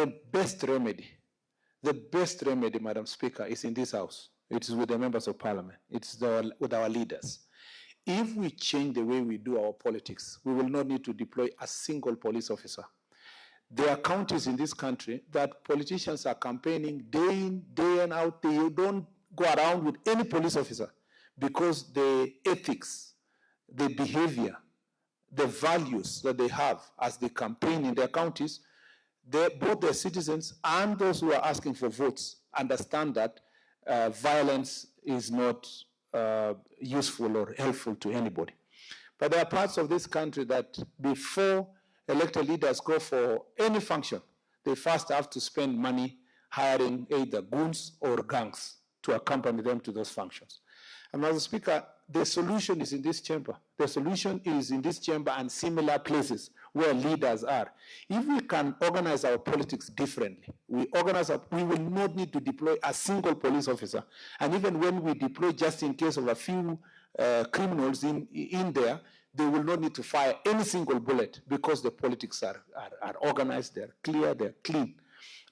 the best remedy, Madam Speaker, is in this House. It is with the members of Parliament. It's with our leaders. If we change the way we do our politics, we will not need to deploy a single police officer. There are counties in this country that politicians are campaigning day in, day and out. They don't go around with any police officer because the ethics, the behavior, the values that they have as they campaign in their counties, both their citizens and those who are asking for votes understand that violence is not useful or helpful to anybody. But there are parts of this country that before elected leaders go for any function, they first have to spend money hiring either goons or gangs to accompany them to those functions. And Mr. Speaker, the solution is in this chamber. The solution is in this chamber and similar places where leaders are. If we can organize our politics differently, we will not need to deploy a single police officer. And even when we deploy just in case of a few criminals in there, they will not need to fire any single bullet because the politics are organized, they're clear, they're clean.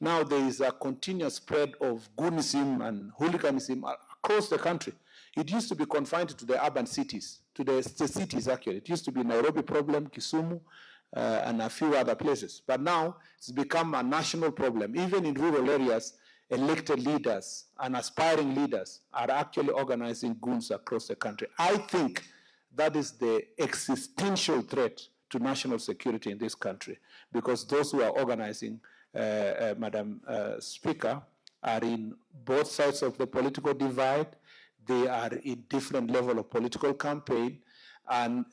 Now there is a continuous spread of goonism and hooliganism across the country. It used to be confined to the urban cities, to the cities actually. It used to be Nairobi problem, Kisumu, and a few other places. But now it's become a national problem. Even in rural areas, elected leaders and aspiring leaders are actually organizing goons across the country. I think that is the existential threat to national security in this country, because those who are organizing, Madam Speaker, are in both sides of the political divide. They are in different level of political campaign, and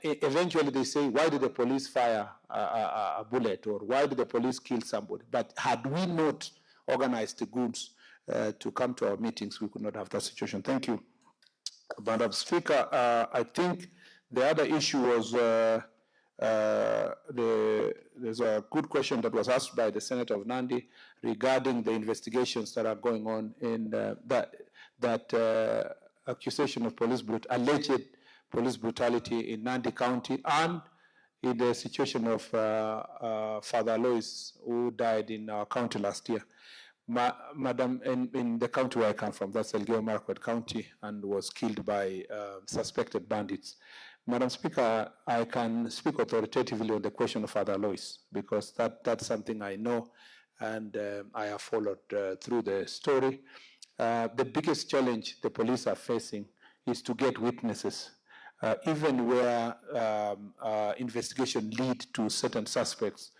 eventually they say, why did the police fire a bullet, or why did the police kill somebody? But had we not organized the goons to come to our meetings, we could not have that situation. Thank you. Madam Speaker, I think the other issue was, there's a good question that was asked by the Senator of Nandi regarding the investigations that are going on in that accusation of alleged police brutality in Nandi County, and in the situation of Father Lois, who died in our county last year. Madam, in the county where I come from, that's Elgeyo Marakwet County, and was killed by suspected bandits. Madam Speaker, I can speak authoritatively on the question of Father Lois, because that's something I know, and I have followed through the story. The biggest challenge the police are facing is to get witnesses, even where investigation lead to certain suspects.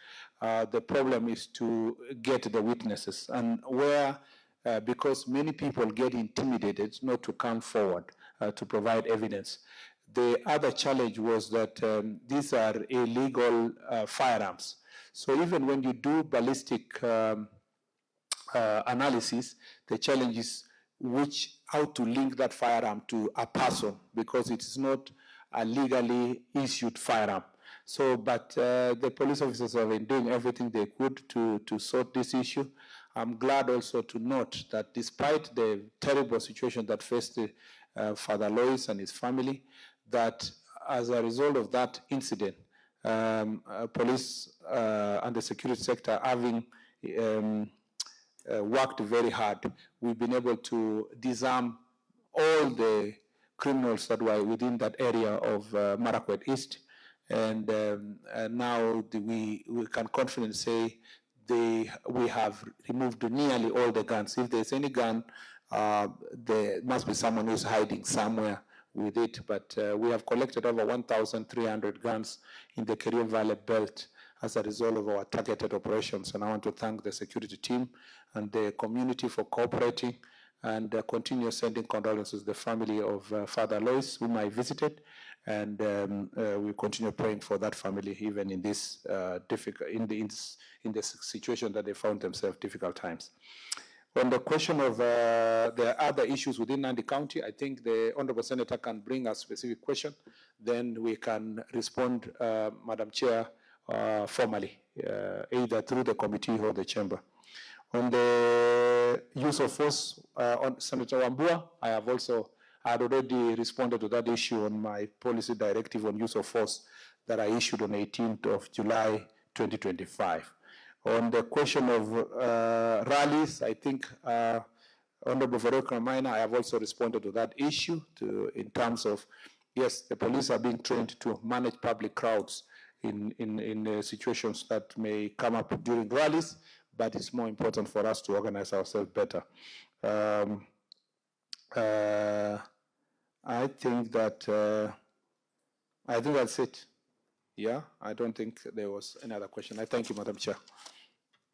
The problem is to get the witnesses, and where, because many people get intimidated not to come forward to provide evidence. The other challenge was that these are illegal firearms. So even when you do ballistic analysis, the challenge is how to link that firearm to a person, because it is not a legally issued firearm. So, but the police officers have been doing everything they could to sort this issue. I'm glad also to note that despite the terrible situation that faced Father Lois and his family, that as a result of that incident, police and the security sector having worked very hard, we've been able to disarm all the criminals that were within that area of Marakwet East. And now we can confidently say we have removed nearly all the guns. If there's any gun, there must be someone who's hiding somewhere with it. But we have collected over 1,300 guns in the Kerio Valley belt as a result of our targeted operations. And I want to thank the security team and the community for cooperating, and continue sending condolences to the family of Father Lois, whom I visited, and we continue praying for that family even in this in the situation that they found themselves difficult times. On the question of the other issues within Nandi County, I think the Honorable Senator can bring a specific question, then we can respond, Madam Chair, formally, either through the committee or the chamber. On the use of force, on Senator Wambua, I had already responded to that issue on my policy directive on use of force that I issued on 18th of July 2025. On the question of rallies, I think Honorable Veronica Minor, I have also responded to that issue in terms of, yes, the police are being trained to manage public crowds in situations that may come up during rallies, but it's more important for us to organize ourselves better. I think that's it. Yeah, I don't think there was any other question. I thank you, Madam Chair.